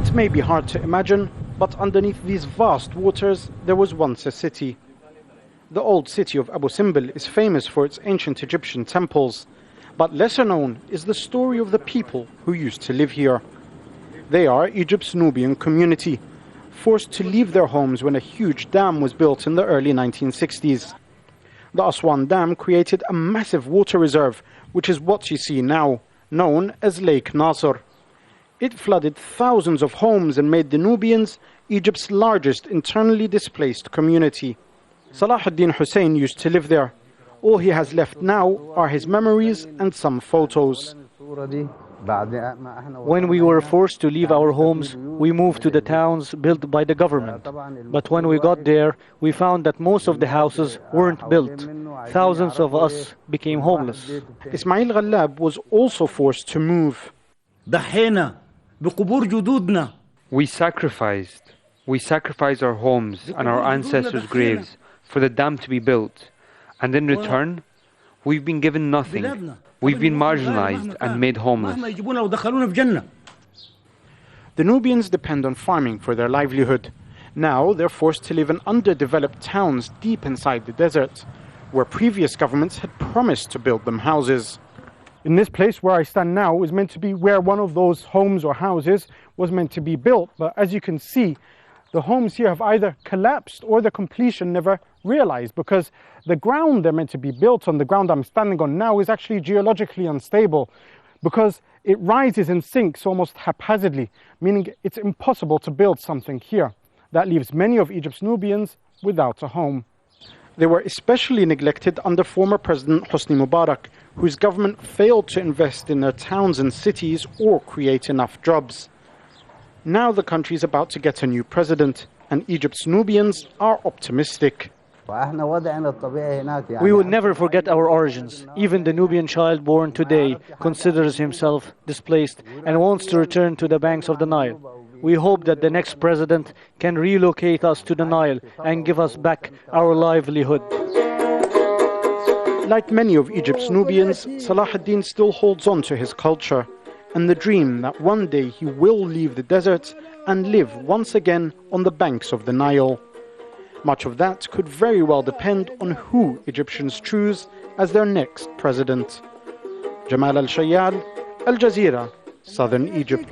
It may be hard to imagine, but underneath these vast waters there was once a city. The old city of Abu Simbel is famous for its ancient Egyptian temples, but lesser known is the story of the people who used to live here. They are Egypt's Nubian community, forced to leave their homes when a huge dam was built in the early 1960s. The Aswan Dam created a massive water reserve, which is what you see now, known as Lake Nasser. It flooded thousands of homes and made the Nubians Egypt's largest internally displaced community. Salah ad-Din Hussein used to live there. All he has left now are his memories and some photos. When we were forced to leave our homes, we moved to the towns built by the government. But when we got there, we found that most of the houses weren't built. Thousands of us became homeless. Ismail Ghallab was also forced to move. We sacrificed our homes and our ancestors' graves for the dam to be built. And in return, we've been given nothing. We've been marginalised and made homeless. The Nubians depend on farming for their livelihood. Now they're forced to live in underdeveloped towns deep inside the desert, where previous governments had promised to build them houses. In this place where I stand now is meant to be where one of those homes or houses was meant to be built. But as you can see, the homes here have either collapsed or the completion never realized, because the ground they're meant to be built on, the ground I'm standing on now, is actually geologically unstable because it rises and sinks almost haphazardly, meaning it's impossible to build something here. That leaves many of Egypt's Nubians without a home. They were especially neglected under former President Hosni Mubarak, whose government failed to invest in their towns and cities or create enough jobs. Now the country is about to get a new president, and Egypt's Nubians are optimistic. We will never forget our origins. Even the Nubian child born today considers himself displaced and wants to return to the banks of the Nile. We hope that the next president can relocate us to the Nile and give us back our livelihood. Like many of Egypt's Nubians, Salah ad-Din still holds on to his culture and the dream that one day he will leave the desert and live once again on the banks of the Nile. Much of that could very well depend on who Egyptians choose as their next president. Jamal Elshayyal, Al Jazeera, Southern Egypt.